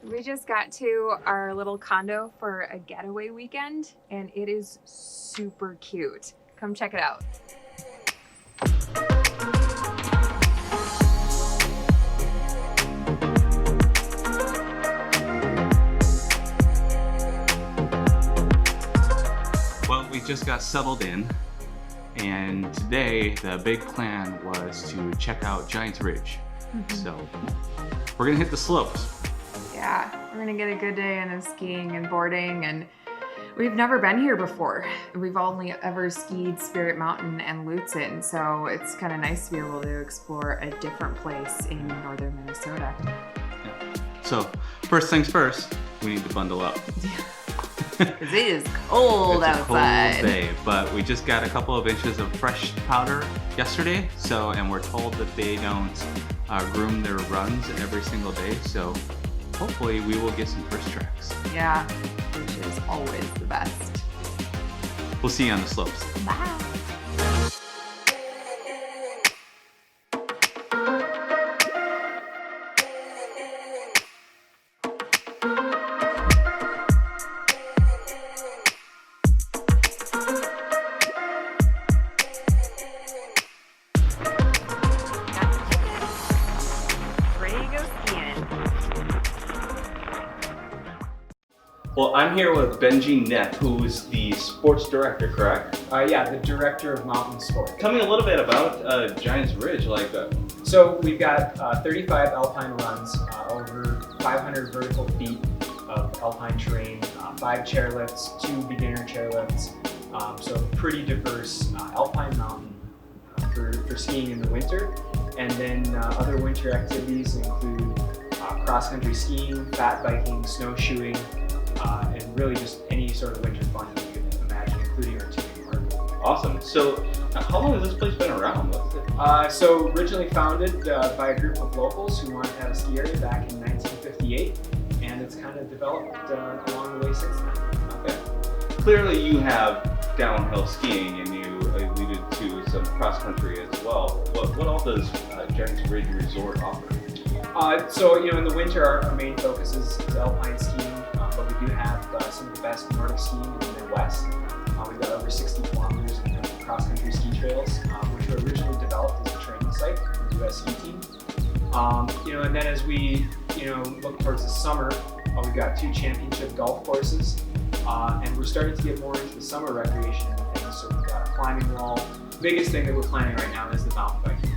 We just got to our little condo for a getaway weekend, and it is super cute. Come check it out. Well, we just got settled in, and today the big plan was to check out Giants Ridge. So we're gonna hit the slopes. Yeah, we're gonna get a good day in of skiing and boarding, and we've never been here before. We've only ever skied Spirit Mountain and Lutsen, so it's kind of nice to be able to explore a different place in northern Minnesota. So first things first, we need to bundle up. Because it is cold outside. It's a cold day, but we just got a couple of inches of fresh powder yesterday. And we're told that they don't groom their runs every single day. So hopefully we will get some first tracks. Yeah, which is always the best. We'll see you on the slopes. Bye. Well, I'm here with Benji Neff, who's the sports director, correct? Yeah, the director of mountain sport. Tell me a little bit about Giants Ridge. So we've got 35 alpine runs, over 500 vertical feet of alpine terrain, 5 chairlifts, 2 beginner chairlifts. So pretty diverse alpine mountain for skiing in the winter. And then other winter activities include cross-country skiing, fat biking, snowshoeing, and really just any sort of winter fun that you can imagine, including our tubing park. Awesome. So how long has this place been around? So originally founded by a group of locals who wanted to have a ski area back in 1958, and it's kind of developed along the way since then. Okay. Clearly you have downhill skiing, and you alluded to some cross country as well. What all does Giants Ridge Resort offer? So in the winter our main focus is alpine skiing, but we do have some of the best Nordic skiing in the Midwest. We've got over 60 kilometers of cross-country ski trails, which were originally developed as a training site for the U.S. ski team. And then as we look towards the summer, we've got 2 championship golf courses, and we're starting to get more into the summer recreation and things. So we've got a climbing wall. The biggest thing that we're planning right now is the mountain biking,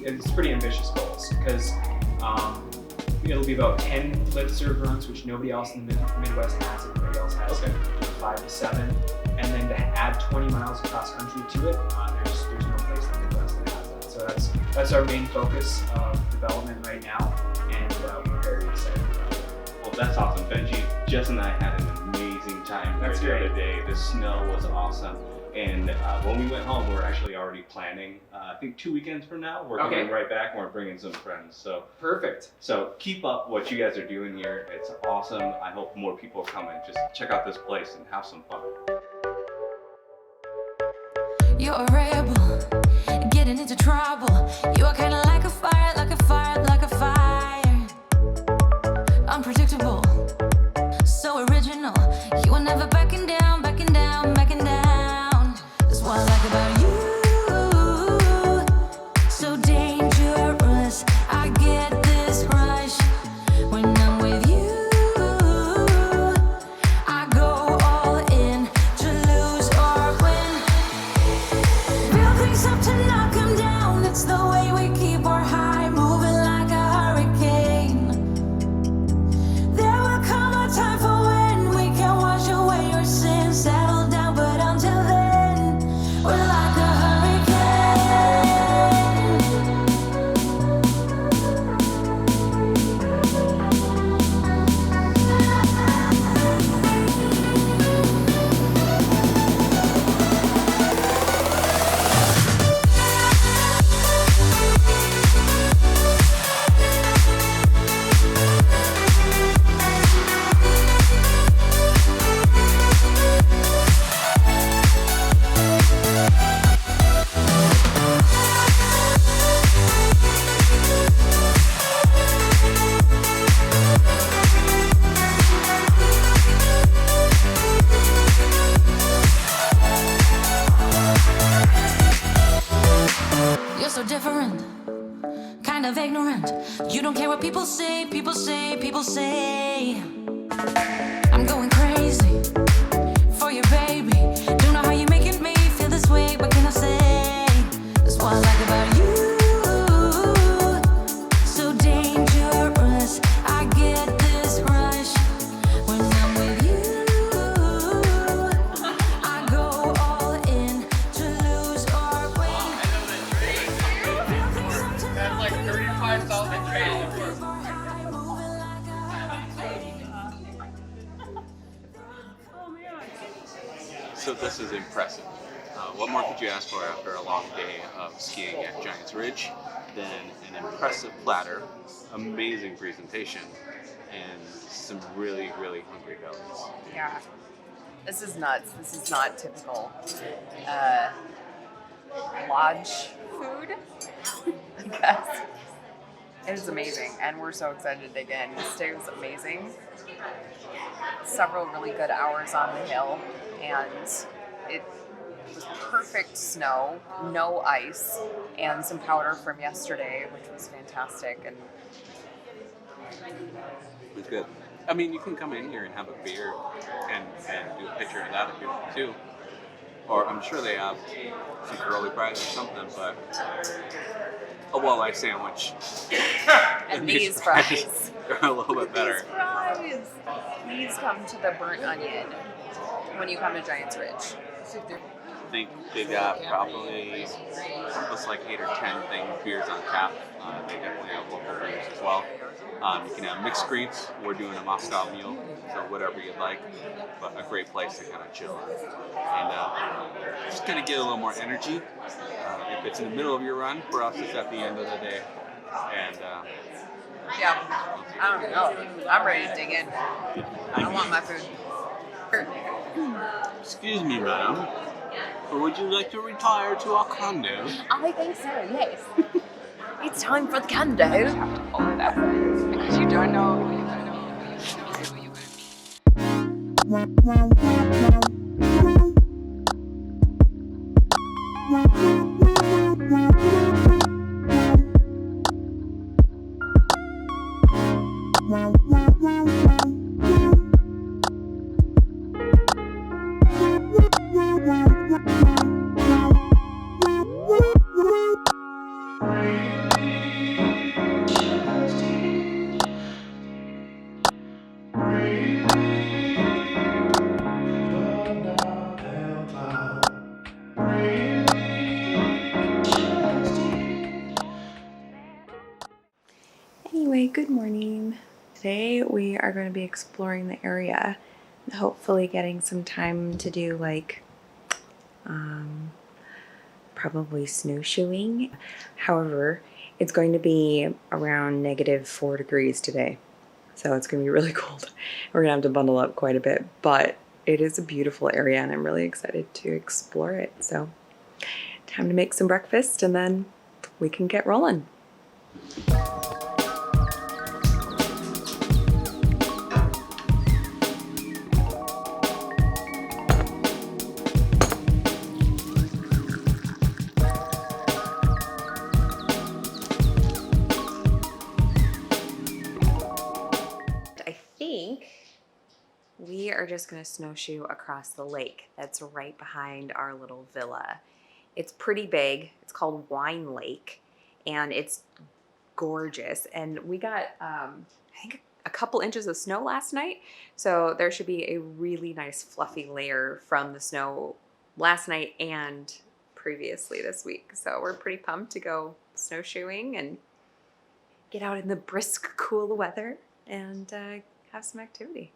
and it's pretty ambitious goals because it'll be about 10 lift serve runs, which nobody else in the Midwest has. Everybody else has 5 to 7. And then to add 20 miles of cross country to it, there's no place in the Midwest that has that. So that's our main focus of development right now, and we're very excited about it. Well, that's awesome. Benji, Jess and I had an amazing time there the other day. The snow was awesome. And when we went home, we're actually already planning, I think 2 weekends from now, we're going right back and we're bringing some friends. So perfect. So keep up what you guys are doing here. It's awesome. I hope more people come and just check out this place and have some fun. You're a rebel, getting into trouble. You are kind of like a fire, like a fire, like a fire. Unpredictable, so original. You are never backing down, backing down, backing down. That's what I like about you. So dangerous, I get this rush when I'm with you. I go all in to lose or win. Real things up to knock 'em down. It's the way we keep our high, moving like a hurricane. There People say, people say, people say I'm going crazy for you, baby. Don't know how you're making me feel this way. What can I say? That's what I like about you. So dangerous. I get this rush when I'm with you. I go all in to lose or win. That's like 35,000 trails. So this is impressive. What more could you ask for after a long day of skiing at Giants Ridge than an impressive platter, amazing presentation, and some really, really hungry bellies? Yeah. This is nuts. This is not typical lodge food, I guess. It is amazing, and we're so excited to dig in. This day was amazing. Several really good hours on the hill, and it was perfect snow, no ice, and some powder from yesterday, which was fantastic. And It was good. I mean, you can come in here and have a beer and do a picture of that if you want to. Or I'm sure they have some curly fries or something, but a walleye sandwich and these fries. are a little bit better. These fries. Please come to the Burnt Onion when you come to Giants Ridge. I think they got probably almost like 8 or 10 beers on tap. They definitely have local beers as well. You can have mixed greens. We're doing a Moscow Mule, so whatever you'd like. But a great place to kind of chill and just kind of get a little more energy. If it's in the middle of your run, for us it's at the end of the day. And Yeah, I don't know. I'm ready to dig in. I want my food. excuse me, madam. Would you like to retire to our condo? I think so, yes. It's time for the condo. Over that because you don't know. Anyway, good morning. Today we are going to be exploring the area and hopefully getting some time to do like probably snowshoeing. However, it's going to be around -4 degrees today, so it's going to be really cold. We're going to have to bundle up quite a bit, but it is a beautiful area and I'm really excited to explore it. So time to make some breakfast and then we can get rolling. We are just going to snowshoe across the lake that's right behind our little villa. It's pretty big. It's called Wine Lake, and it's gorgeous. And we got, I think, a couple inches of snow last night, so there should be a really nice fluffy layer from the snow last night and previously this week. So we're pretty pumped to go snowshoeing and get out in the brisk, cool weather and have some activity.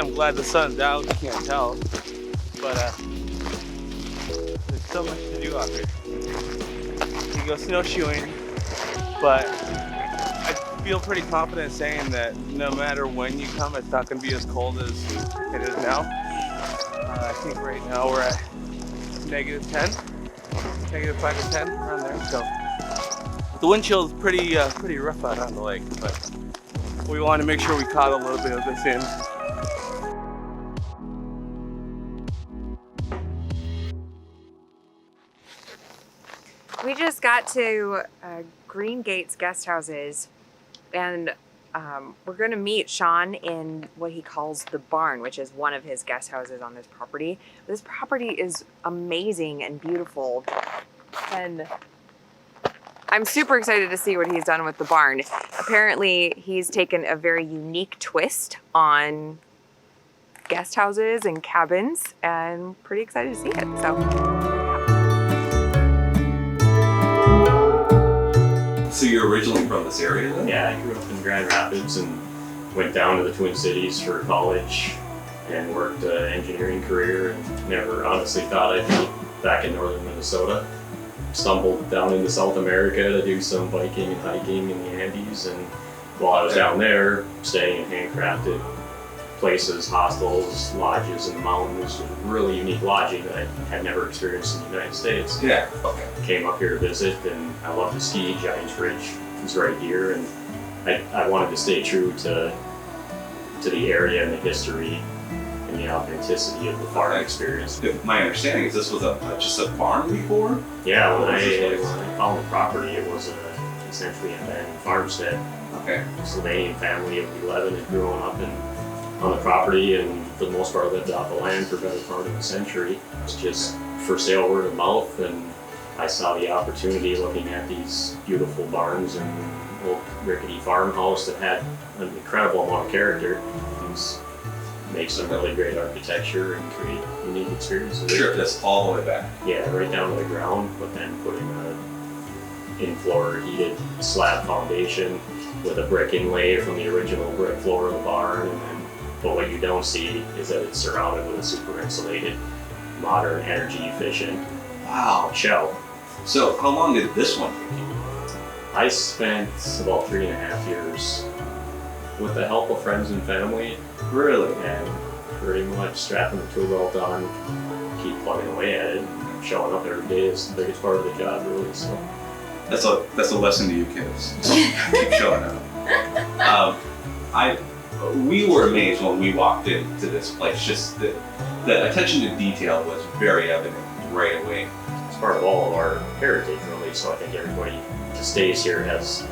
I'm glad the sun's out. You can't tell, but there's so much to do out here. You can go snowshoeing, but I feel pretty confident saying that no matter when you come, it's not going to be as cold as it is now. I think right now we're at -10, -5 to 10, around there. So the wind chill is pretty rough out on the lake, but we want to make sure we caught a little bit of this in. We just got to Green Gates guest houses, and we're going to meet Sean in what he calls the barn, which is one of his guest houses on this property. This property is amazing and beautiful, and I'm super excited to see what he's done with the barn. Apparently, he's taken a very unique twist on guest houses and cabins, and pretty excited to see it. So you're originally from this area then? Yeah, I grew up in Grand Rapids and went down to the Twin Cities for college and worked an engineering career, and never honestly thought I'd be back in northern Minnesota. Stumbled down into South America to do some biking and hiking in the Andes, and while I was down there, staying in handcrafted places, hostels, lodges in the mountains, with really unique lodging that I had never experienced in the United States. Yeah. Okay. Came up here to visit, and I love to ski. Giants Ridge is right here, and I wanted to stay true to the area and the history and the authenticity of the farm experience. My understanding is this was just a farm before? Yeah, when I found the property, it was essentially an abandoned farmstead. Okay. Sylvanian family of 11 had grown up on the property, and for the most part lived off the land for a better part of a century. It was just for sale, word of mouth, and I saw the opportunity looking at these beautiful barns and old rickety farmhouse that had an incredible amount of character. Make some really great architecture and create unique experiences. Sure, that's all the way back. Yeah, right down to the ground, but then putting an in-floor heated slab foundation with a brick inlay from the original brick floor of the barn. But what you don't see is that it's surrounded with a super insulated, modern, energy efficient shell. So how long did this one take you? I spent about 3.5 years with the help of friends and family. Really? And pretty much strapping the tool belt on, keep plugging away at it, and showing up every day is the biggest part of the job, really. So that's a lesson to you kids. Keep showing up. We were amazed when we walked into this place. Just the attention to detail was very evident right away. It's part of all of our heritage, really. So I think everybody that stays here has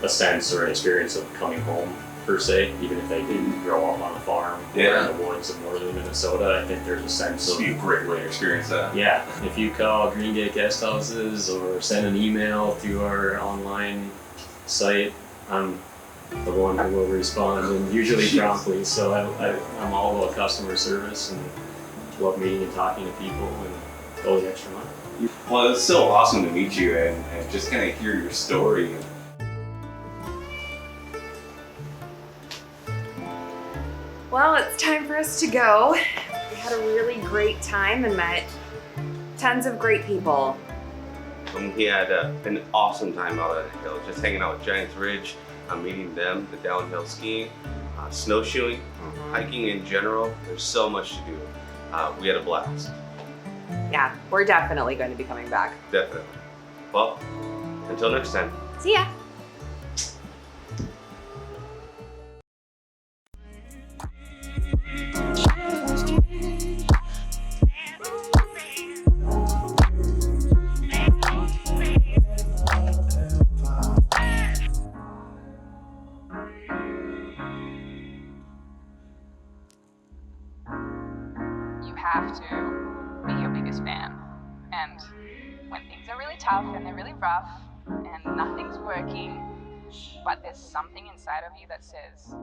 a sense or an experience of coming home, per se, even if they didn't grow up on a farm or in the woods of northern Minnesota. I think there's a sense of... It'd be a great way to experience that. Yeah, if you call Green Gate Guest Houses or send an email to our online site, I'm the one who will respond, and usually promptly. So I'm all about customer service and love meeting and talking to people and go the extra mile. Well, it's so awesome to meet you and just kind of hear your story. Well, it's time for us to go. We had a really great time and met tons of great people. We had an awesome time out on the hill, just hanging out with Giants Ridge, meeting them, the downhill skiing, snowshoeing, hiking in general. There's so much to do. We had a blast. Yeah, we're definitely going to be coming back. Definitely. Well, until next time. See ya. Have to be your biggest fan. And when things are really tough and they're really rough and nothing's working, but there's something inside of you that says,